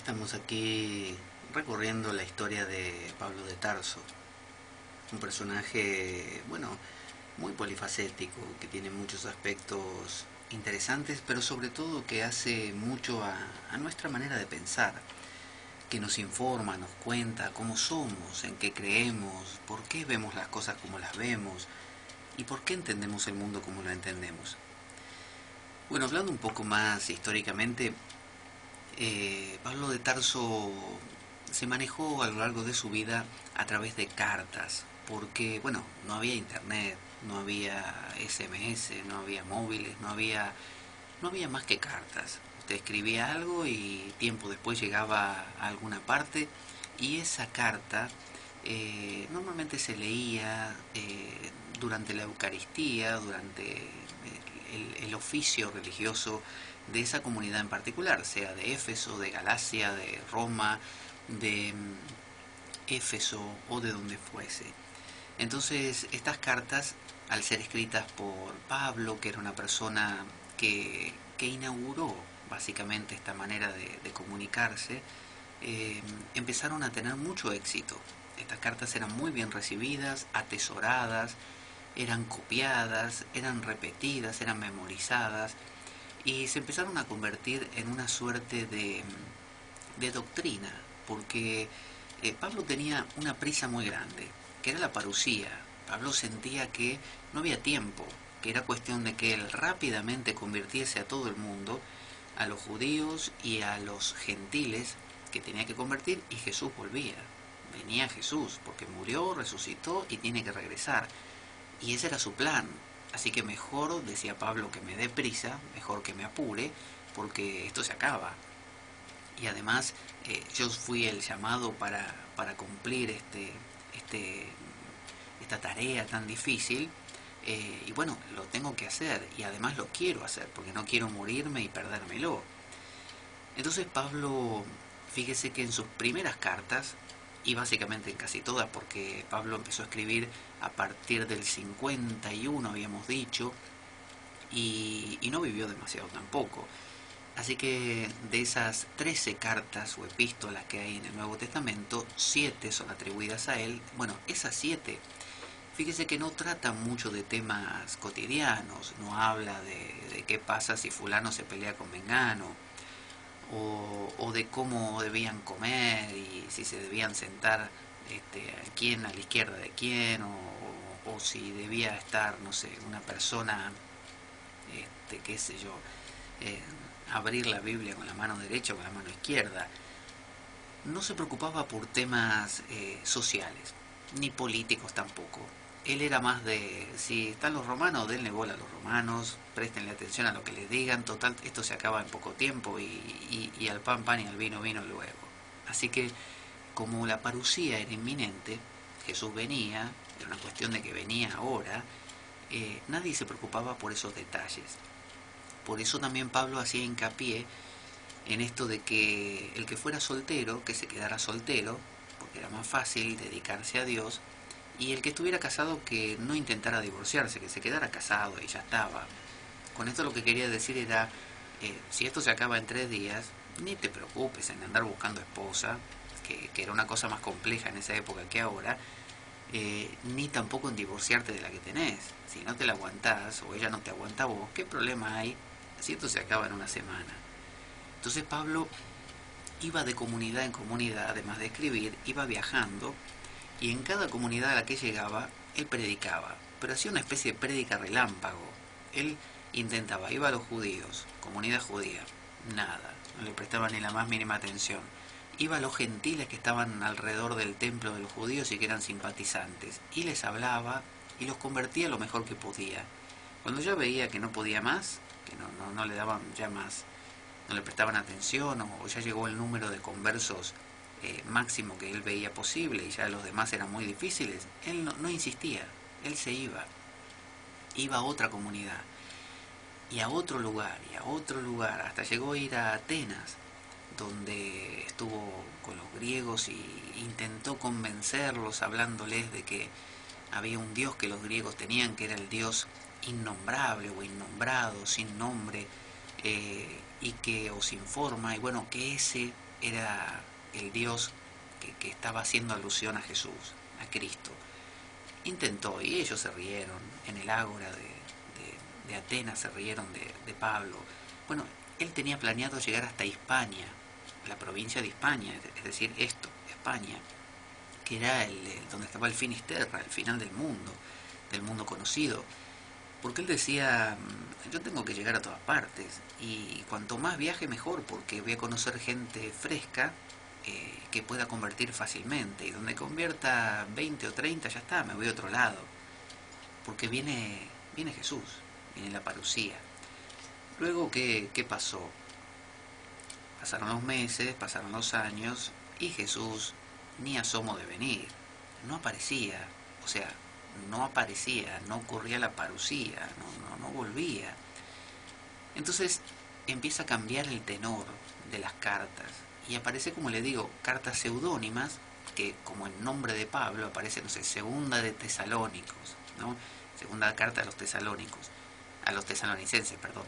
Estamos aquí recorriendo la historia de Pablo de Tarso, un personaje, bueno, muy polifacético, que tiene muchos aspectos interesantes, pero sobre todo que hace mucho a nuestra manera de pensar, que nos informa, nos cuenta cómo somos, en qué creemos, por qué vemos las cosas como las vemos y por qué entendemos el mundo como lo entendemos. Bueno, hablando un poco más históricamente, Pablo de Tarso se manejó a lo largo de su vida a través de cartas, porque, bueno, no había internet, no había SMS, no había móviles, no había más que cartas. Usted escribía algo y tiempo después llegaba a alguna parte y esa carta normalmente se leía durante la Eucaristía, durante el oficio religioso de esa comunidad en particular, sea de Éfeso, de Galacia, de Roma, de Éfeso o de donde fuese. Entonces, estas cartas, al ser escritas por Pablo, que era una persona que inauguró básicamente esta manera de comunicarse, empezaron a tener mucho éxito. Estas cartas eran muy bien recibidas, atesoradas, eran copiadas, eran repetidas, eran memorizadas y se empezaron a convertir en una suerte de doctrina, porque Pablo tenía una prisa muy grande, que era la parusía. Pablo sentía que no había tiempo, que era cuestión de que él rápidamente convirtiese a todo el mundo, a los judíos y a los gentiles, que tenía que convertir, y Jesús volvía. Venía Jesús, porque murió, resucitó y tiene que regresar. Y ese era su plan. Así que mejor, decía Pablo, que me dé prisa, mejor que me apure, porque esto se acaba. Y además yo fui el llamado para cumplir esta tarea tan difícil, y bueno, lo tengo que hacer y además lo quiero hacer porque no quiero morirme y perdérmelo. Entonces Pablo, fíjese que en sus primeras cartas, y básicamente en casi todas, porque Pablo empezó a escribir a partir del 51, habíamos dicho, y no vivió demasiado tampoco. Así que de esas 13 cartas o epístolas que hay en el Nuevo Testamento, 7 son atribuidas a él. Bueno, esas 7, fíjese que no tratan mucho de temas cotidianos, no habla de qué pasa si fulano se pelea con mengano, o de cómo debían comer y si se debían sentar quién a la izquierda de quién, o si debía estar, no sé, una persona, qué sé yo, eh, abrir la Biblia con la mano derecha o con la mano izquierda. No se preocupaba por temas sociales, ni políticos tampoco. Él era más de, si están los romanos, denle bola a los romanos, préstenle atención a lo que les digan, total, esto se acaba en poco tiempo y al pan pan y al vino vino luego. Así que como la parusía era inminente, Jesús venía, era una cuestión de que venía ahora, nadie se preocupaba por esos detalles. Por eso también Pablo hacía hincapié en esto de que el que fuera soltero, que se quedara soltero, porque era más fácil dedicarse a Dios, y el que estuviera casado que no intentara divorciarse, que se quedara casado y ya estaba. Con esto lo que quería decir era, si esto se acaba en 3 días, ni te preocupes en andar buscando esposa, que era una cosa más compleja en esa época que ahora, ni tampoco en divorciarte de la que tenés. Si no te la aguantás o ella no te aguanta a vos, ¿qué problema hay si esto se acaba en una semana? Entonces Pablo iba de comunidad en comunidad, además de escribir, iba viajando y en cada comunidad a la que llegaba, él predicaba, pero hacía una especie de prédica relámpago. Él intentaba, iba a los judíos, comunidad judía, nada, no le prestaba ni la más mínima atención. Iba a los gentiles que estaban alrededor del templo de los judíos y que eran simpatizantes, y les hablaba y los convertía lo mejor que podía. Cuando ya veía que no podía más, que no le daban ya más, no le prestaban atención o ya llegó el número de conversos máximo que él veía posible y ya los demás eran muy difíciles, él no insistía, él se iba a otra comunidad y a otro lugar y a otro lugar, hasta llegó a ir a Atenas, donde estuvo con los griegos y intentó convencerlos hablándoles de que había un dios que los griegos tenían, que era el dios innombrable o innombrado, sin nombre, y que os informa, y bueno, que ese era el Dios que estaba haciendo alusión a Jesús, a Cristo. Intentó, y ellos se rieron, en el ágora de Atenas se rieron de Pablo. Bueno, él tenía planeado llegar hasta Hispania, la provincia de Hispania, es decir, España, que era donde estaba el Finisterra, el final del mundo conocido. Porque él decía, yo tengo que llegar a todas partes, y cuanto más viaje mejor, porque voy a conocer gente fresca, que pueda convertir fácilmente, y donde convierta 20 o 30 ya está, me voy a otro lado, porque viene Jesús, viene la parucía. Luego, ¿qué pasó? Pasaron los meses, pasaron los años, y Jesús ni asomo de venir, no aparecía, o sea, no aparecía, no ocurría la parucía, no volvía. Entonces empieza a cambiar el tenor de las cartas, y aparece, como le digo, cartas seudónimas, que como en nombre de Pablo aparece, no sé, segunda de Tesalónicos, ¿no? Segunda carta a los tesalónicos, a los tesalonicenses, perdón,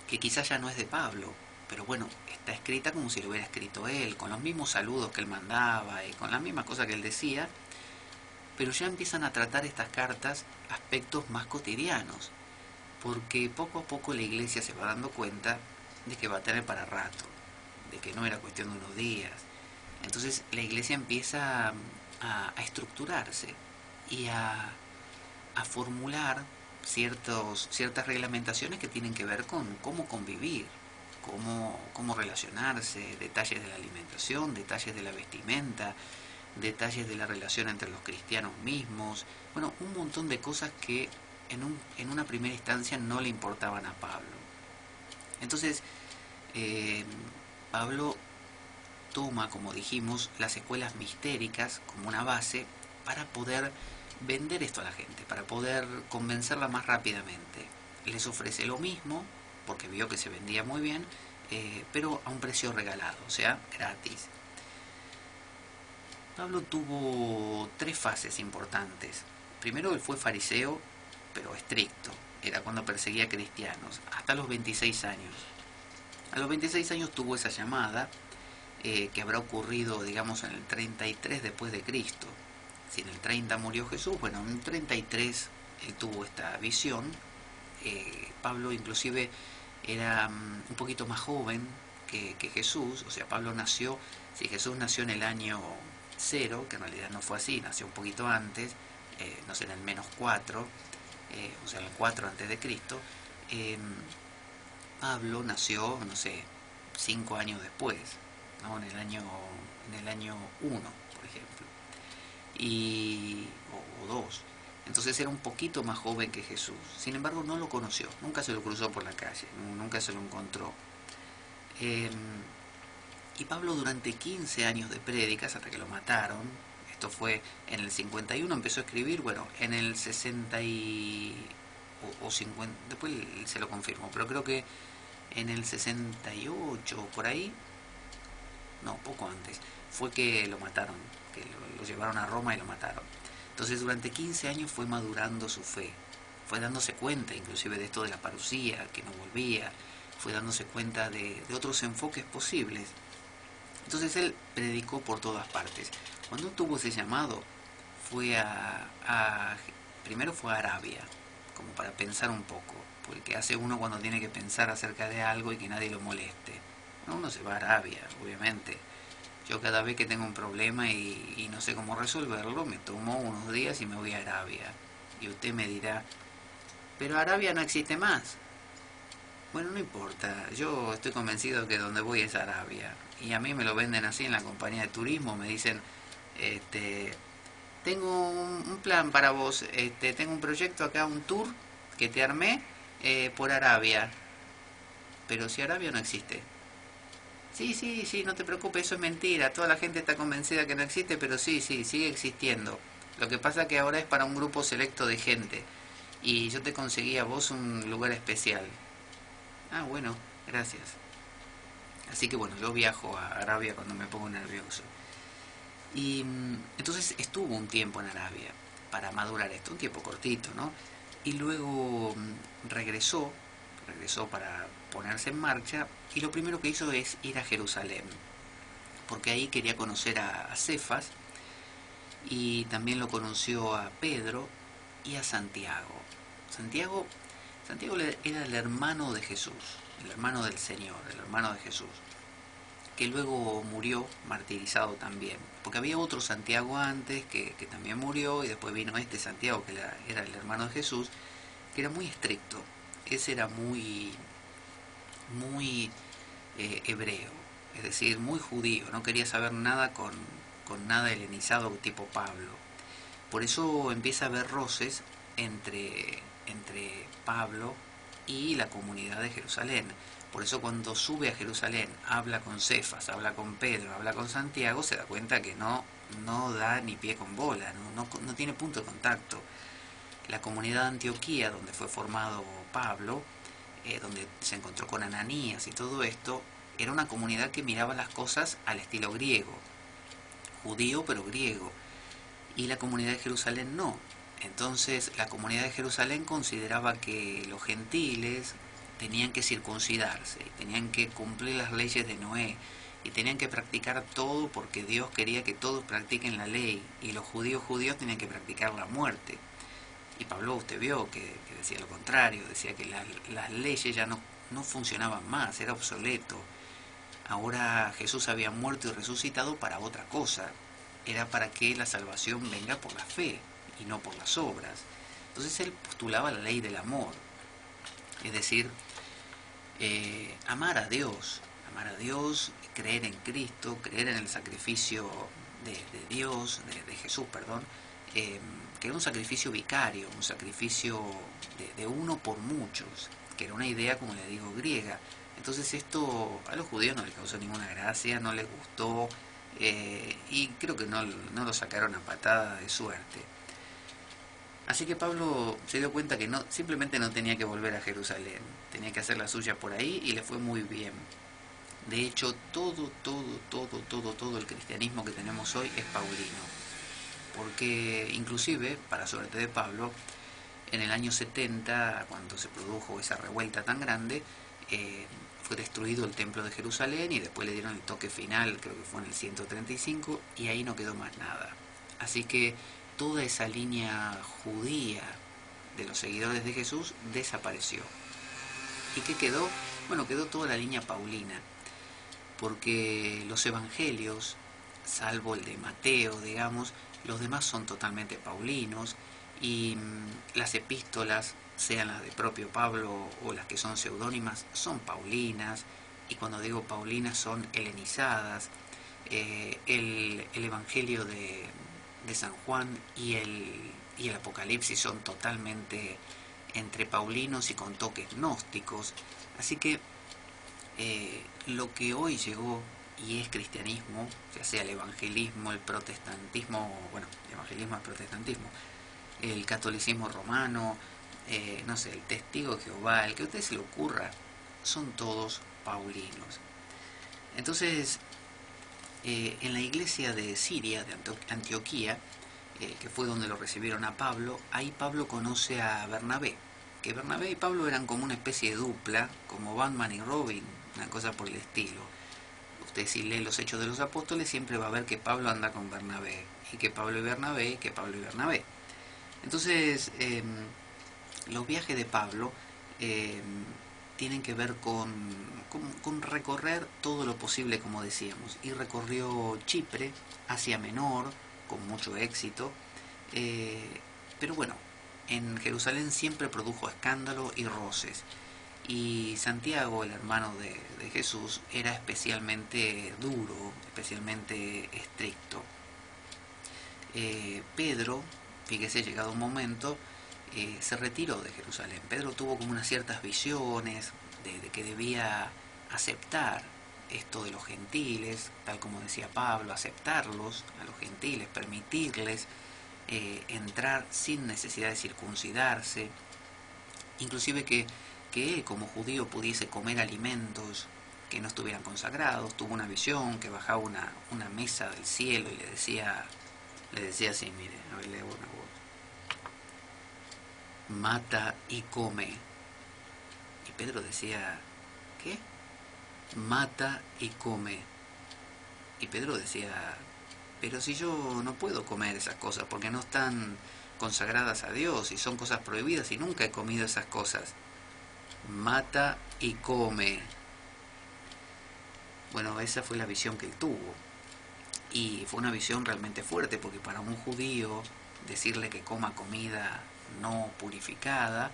que quizás ya no es de Pablo, pero bueno, está escrita como si lo hubiera escrito él, con los mismos saludos que él mandaba y con las mismas cosas que él decía, pero ya empiezan a tratar estas cartas aspectos más cotidianos, porque poco a poco la iglesia se va dando cuenta de que va a tener para rato, de que no era cuestión de unos días. Entonces la iglesia empieza a estructurarse y a formular ciertas reglamentaciones que tienen que ver con cómo convivir, cómo relacionarse, detalles de la alimentación, detalles de la vestimenta, detalles de la relación entre los cristianos mismos, bueno, un montón de cosas que en una primera instancia no le importaban a Pablo. Entonces, Pablo toma, como dijimos, las escuelas mistéricas como una base para poder vender esto a la gente, para poder convencerla más rápidamente. Les ofrece lo mismo, porque vio que se vendía muy bien, pero a un precio regalado, o sea, gratis. Pablo tuvo 3 fases importantes. Primero, él fue fariseo, pero estricto. Era cuando perseguía cristianos, hasta los 26 años. A los 26 años tuvo esa llamada, que habrá ocurrido, digamos, en el 33 después de Cristo. Si en el 30 murió Jesús, bueno, en el 33 él tuvo esta visión. Pablo inclusive era un poquito más joven que Jesús, o sea, Pablo nació, si Jesús nació en el año 0, que en realidad no fue así, nació un poquito antes, no sé, en el -4, o sea, en el 4 antes de Cristo, Pablo nació, no sé, 5 años después, ¿no? En el año 1, por ejemplo, o 2. Entonces era un poquito más joven que Jesús. Sin embargo, no lo conoció, nunca se lo cruzó por la calle, nunca se lo encontró. Y Pablo, durante 15 años de prédicas, hasta que lo mataron, esto fue en el 51, empezó a escribir, bueno, en el 60 o 50, después se lo confirmo, pero creo que en el 68 por ahí, no, poco antes, fue que lo mataron, que lo llevaron a Roma y lo mataron. Entonces durante 15 años fue madurando su fe, fue dándose cuenta inclusive de esto de la parucía, que no volvía, fue dándose cuenta de otros enfoques posibles. Entonces él predicó por todas partes. Cuando tuvo ese llamado, primero fue a Arabia, como para pensar un poco, porque hace uno cuando tiene que pensar acerca de algo y que nadie lo moleste. Uno se va a Arabia, obviamente. Yo cada vez que tengo un problema y no sé cómo resolverlo, me tomo unos días y me voy a Arabia. Y usted me dirá, pero Arabia no existe más. Bueno, no importa, yo estoy convencido que donde voy es Arabia. Y a mí me lo venden así en la compañía de turismo, me dicen, tengo un plan para vos, tengo un proyecto acá, un tour que te armé por Arabia. Pero si Arabia no existe. Sí, sí, sí, no te preocupes, eso es mentira. Toda la gente está convencida que no existe, pero sí, sí, sigue existiendo. Lo que pasa que ahora es para un grupo selecto de gente. Y yo te conseguí a vos un lugar especial. Ah, bueno, gracias. Así que bueno, yo viajo a Arabia cuando me pongo nervioso. Y entonces estuvo un tiempo en Arabia para madurar esto, un tiempo cortito, ¿no? Y luego regresó, regresó para ponerse en marcha y lo primero que hizo es ir a Jerusalén, porque ahí quería conocer a Cefas y también lo conoció a Pedro y a Santiago. Santiago, Santiago era el hermano de Jesús, el hermano del Señor, el hermano de Jesús, que luego murió martirizado también, porque había otro Santiago antes que también murió y después vino este Santiago que era el hermano de Jesús, que era muy estricto. Ese era muy hebreo, es decir, muy judío, no quería saber nada con nada helenizado tipo Pablo. Por eso empieza a haber roces entre Pablo y la comunidad de Jerusalén. Por eso cuando sube a Jerusalén, habla con Cefas, habla con Pedro, habla con Santiago, se da cuenta que no da ni pie con bola, no tiene punto de contacto. La comunidad de Antioquía, donde fue formado Pablo, donde se encontró con Ananías y todo esto, era una comunidad que miraba las cosas al estilo griego, judío pero griego, y la comunidad de Jerusalén no. Entonces la comunidad de Jerusalén consideraba que los gentiles tenían que circuncidarse, tenían que cumplir las leyes de Noé y tenían que practicar todo porque Dios quería que todos practiquen la ley y los judíos tenían que practicar la muerte. Y Pablo, usted vio que decía lo contrario, decía que las leyes ya no funcionaban más, era obsoleto. Ahora Jesús había muerto y resucitado para otra cosa, era para que la salvación venga por la fe y no por las obras. Entonces él postulaba la ley del amor, es decir, amar a Dios, creer en Cristo, creer en el sacrificio de Dios, de Jesús, perdón, que era un sacrificio vicario, un sacrificio de uno por muchos, que era una idea, como le digo, griega. Entonces esto a los judíos no les causó ninguna gracia, no les gustó, y creo que no lo sacaron a patada de suerte. Así que Pablo se dio cuenta que simplemente no tenía que volver a Jerusalén, tenía que hacer la suya por ahí y le fue muy bien. De hecho, todo el cristianismo que tenemos hoy es paulino, porque inclusive, para suerte de Pablo, en el año 70, cuando se produjo esa revuelta tan grande, fue destruido el templo de Jerusalén y después le dieron el toque final, creo que fue en el 135, y ahí no quedó más nada. Así que toda esa línea judía de los seguidores de Jesús desapareció. ¿Y qué quedó? Bueno, quedó toda la línea paulina, porque los evangelios, salvo el de Mateo, digamos, los demás son totalmente paulinos y las epístolas, sean las de propio Pablo o las que son seudónimas, son paulinas, y cuando digo paulinas son helenizadas. El Evangelio de San Juan y el Apocalipsis son totalmente entre paulinos y con toques gnósticos. Así que lo que hoy llegó y es cristianismo, ya sea el evangelismo, el protestantismo, bueno, el evangelismo, el protestantismo, el catolicismo romano, no sé, el testigo de Jehová, el que a usted se le ocurra, son todos paulinos. Entonces, en la iglesia de Siria, de Antioquía, que fue donde lo recibieron a Pablo, ahí Pablo conoce a Bernabé, que Bernabé y Pablo eran como una especie de dupla, como Batman y Robin, una cosa por el estilo. Usted si lee los Hechos de los Apóstoles siempre va a ver que Pablo anda con Bernabé, y que Pablo y Bernabé, y que Pablo y Bernabé. Entonces, los viajes de Pablo tienen que ver con recorrer todo lo posible, como decíamos, y recorrió Chipre, Asia Menor, con mucho éxito, pero bueno, en Jerusalén siempre produjo escándalo y roces, y Santiago, el hermano de Jesús, era especialmente duro, especialmente estricto. Pedro, fíjese, llegado un momento, se retiró de Jerusalén. Pedro tuvo como unas ciertas visiones de que debía aceptar esto de los gentiles, tal como decía Pablo, aceptarlos a los gentiles, permitirles entrar sin necesidad de circuncidarse, inclusive que él como judío pudiese comer alimentos que no estuvieran consagrados. Tuvo una visión que bajaba una mesa del cielo y le decía así, mire, a ver, leo una voz: mata y come. Y Pedro decía, ¿qué? Mata y come. Y Pedro decía, pero si yo no puedo comer esas cosas porque no están consagradas a Dios y son cosas prohibidas y nunca he comido esas cosas. Mata y come. Bueno, esa fue la visión que él tuvo. Y fue una visión realmente fuerte porque para un judío decirle que coma comida no purificada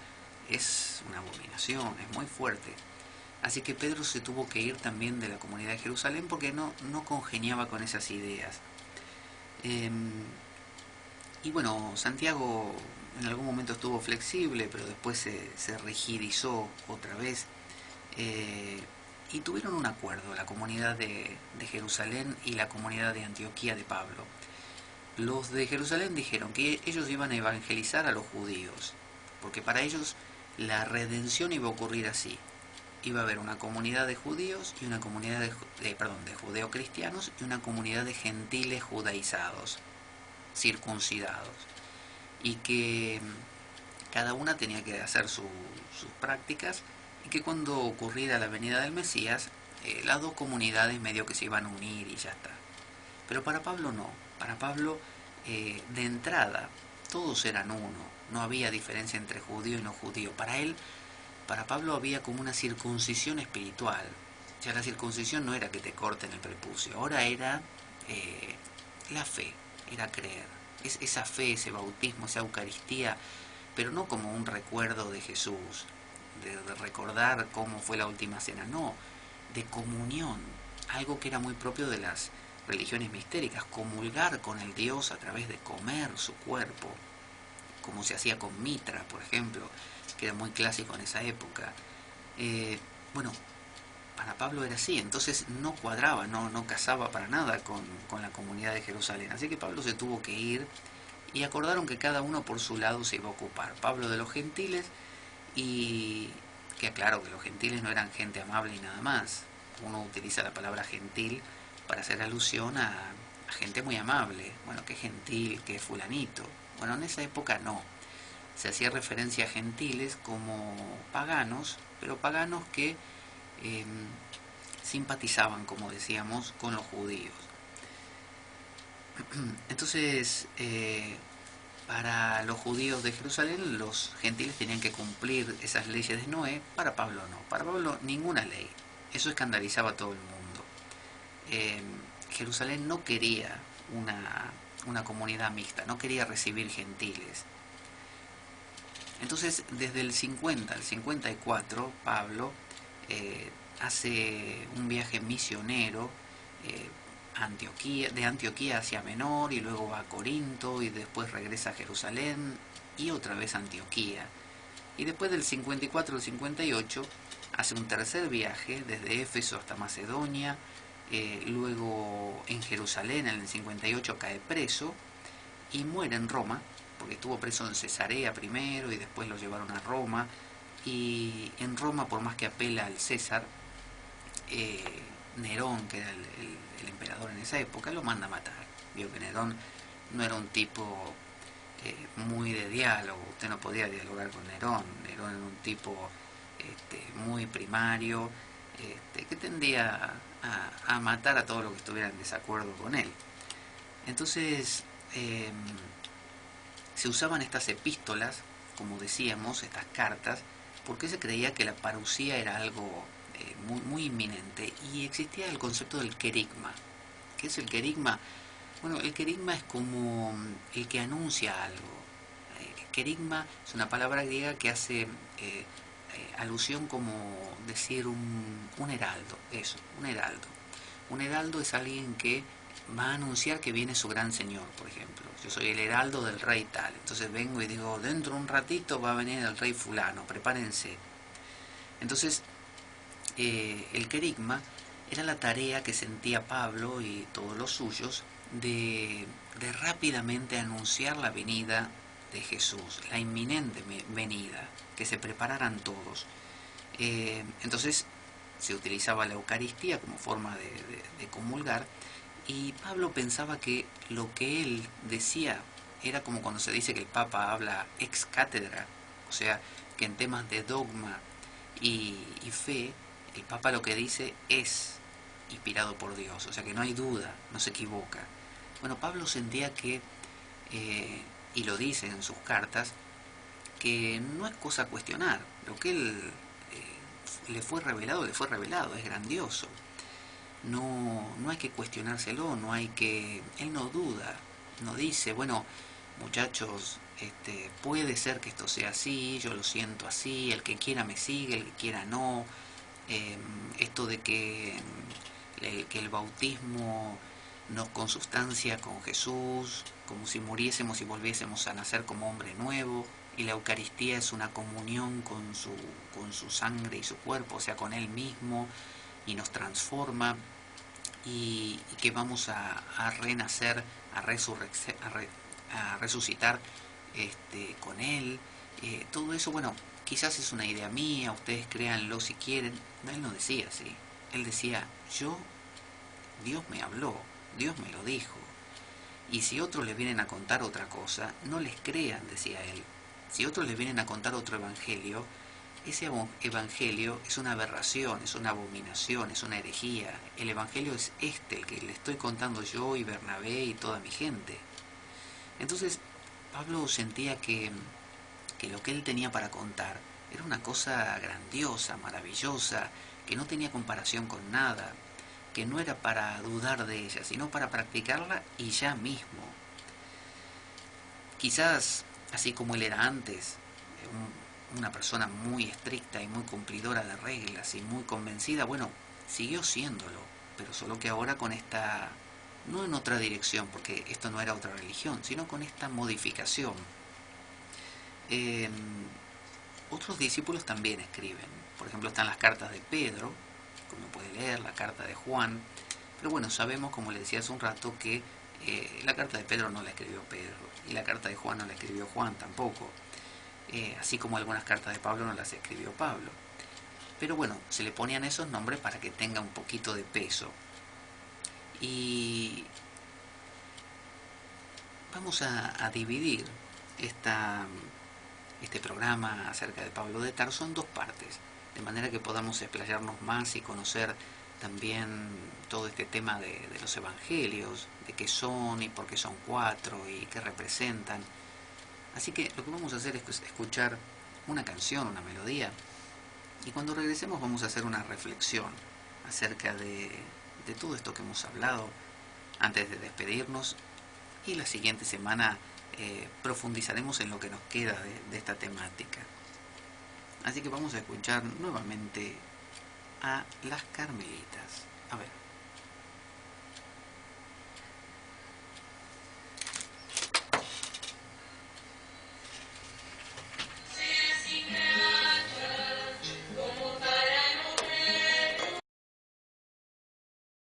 es una abominación, es muy fuerte. Así que Pedro se tuvo que ir también de la comunidad de Jerusalén porque no congeniaba con esas ideas. Eh, y bueno, Santiago en algún momento estuvo flexible, pero después se rigidizó otra vez. Eh, y tuvieron un acuerdo, la comunidad de Jerusalén y la comunidad de Antioquía de Pablo. Los de Jerusalén dijeron que ellos iban a evangelizar a los judíos, porque para ellos la redención iba a ocurrir así. Iba a haber una comunidad de judíos y una comunidad de judeocristianos y una comunidad de gentiles judaizados, circuncidados, y que cada una tenía que hacer sus prácticas y que cuando ocurriera la venida del Mesías, las dos comunidades medio que se iban a unir y ya está. Pero para Pablo no, para Pablo de entrada todos eran uno, no había diferencia entre judío y no judío. Para Pablo había como una circuncisión espiritual. Ya la circuncisión no era que te corten el prepucio, ahora era la fe, era creer. Es esa fe, ese bautismo, esa Eucaristía, pero no como un recuerdo de Jesús, de recordar cómo fue la última cena, no, de comunión, algo que era muy propio de las religiones mistéricas, comulgar con el Dios a través de comer su cuerpo, como se hacía con Mitra, por ejemplo, que era muy clásico en esa época. Bueno, para Pablo era así, entonces no cuadraba, no casaba para nada con la comunidad de Jerusalén. Así que Pablo se tuvo que ir y acordaron que cada uno por su lado se iba a ocupar. Pablo de los gentiles, y que aclaro que los gentiles no eran gente amable y nada más. Uno utiliza la palabra gentil para hacer alusión a gente muy amable. Bueno, qué gentil, qué fulanito. Bueno, en esa época no. Se hacía referencia a gentiles como paganos, pero paganos que eh, simpatizaban, como decíamos, con los judíos. Entonces, para los judíos de Jerusalén, los gentiles tenían que cumplir esas leyes de Noé. Para Pablo no. Para Pablo ninguna ley. Eso escandalizaba a todo el mundo. Eh, Jerusalén no quería una comunidad mixta, no quería recibir gentiles. Entonces, desde el 50 al 54, Pablo hace un viaje misionero de Antioquía hacia Menor, y luego va a Corinto, y después regresa a Jerusalén, y otra vez a Antioquía. Y después del 54 al 58 hace un tercer viaje desde Éfeso hasta Macedonia, luego en Jerusalén en el 58 cae preso y muere en Roma, porque estuvo preso en Cesarea primero y después lo llevaron a Roma. Y en Roma, por más que apela al César, Nerón, que era el emperador en esa época, lo manda a matar. Vio que Nerón no era un tipo muy de diálogo, usted no podía dialogar con Nerón. Nerón era un tipo muy primario, que tendía a matar a todos los que estuvieran en desacuerdo con él. Entonces, se usaban estas epístolas, como decíamos, estas cartas, porque se creía que la parucía era algo muy inminente, y existía el concepto del querigma. ¿Qué es el querigma? Bueno, el querigma es como el que anuncia algo. Querigma es una palabra griega que hace alusión como decir un heraldo, eso, un heraldo. Un heraldo es alguien que va a anunciar que viene su gran señor, por ejemplo. Yo soy el heraldo del rey tal, entonces vengo y digo, dentro de un ratito va a venir el rey fulano, prepárense. Entonces, el querigma era la tarea que sentía Pablo y todos los suyos de rápidamente anunciar la venida de Jesús, la inminente venida, que se prepararan todos. Entonces se utilizaba la Eucaristía como forma de comulgar, y Pablo pensaba que lo que él decía era como cuando se dice que el Papa habla ex cátedra, o sea, que en temas de dogma y fe, el Papa lo que dice es inspirado por Dios, o sea que no hay duda, no se equivoca. Bueno, Pablo sentía que, y lo dice en sus cartas, que no es cosa a cuestionar, lo que él le fue revelado, es grandioso. No hay que cuestionárselo, no hay que... Él no duda, no dice, bueno, muchachos, puede ser que esto sea así, yo lo siento así, el que quiera me sigue, el que quiera no. Esto de que el bautismo nos consustancia con Jesús, como si muriésemos y volviésemos a nacer como hombre nuevo, y la Eucaristía es una comunión con su sangre y su cuerpo, o sea, con Él mismo, y nos transforma, y que vamos a renacer, a resucitar con Él. Todo eso, bueno, quizás es una idea mía, ustedes créanlo si quieren. Él no decía así. Él decía, Dios me habló, Dios me lo dijo. Y si otros les vienen a contar otra cosa, no les crean, decía él. Si otros les vienen a contar otro evangelio, ese evangelio es una aberración, es una abominación, es una herejía. El evangelio es el que le estoy contando yo y Bernabé y toda mi gente. Entonces, Pablo sentía que lo que él tenía para contar era una cosa grandiosa, maravillosa, que no tenía comparación con nada, que no era para dudar de ella, sino para practicarla y ya mismo. Quizás, así como él era antes, una persona muy estricta y muy cumplidora de reglas y muy convencida, bueno, siguió siéndolo, pero solo que ahora con esta, no en otra dirección, porque esto no era otra religión, sino con esta modificación. Eh, Otros discípulos también escriben, por ejemplo están las cartas de Pedro, como puede leer, la carta de Juan, pero bueno, sabemos, como le decía hace un rato, que la carta de Pedro no la escribió Pedro, y la carta de Juan no la escribió Juan tampoco, así como algunas cartas de Pablo no las escribió Pablo. Pero bueno, se le ponían esos nombres para que tenga un poquito de peso. Y vamos a dividir este programa acerca de Pablo de Tarso en dos partes, de manera que podamos explayarnos más y conocer también todo este tema de los evangelios, de qué son y por qué son cuatro y qué representan. Así que lo que vamos a hacer es escuchar una canción, una melodía, y cuando regresemos vamos a hacer una reflexión acerca de todo esto que hemos hablado antes de despedirnos, y la siguiente semana profundizaremos en lo que nos queda de esta temática. Así que vamos a escuchar nuevamente a las Carmelitas. A ver.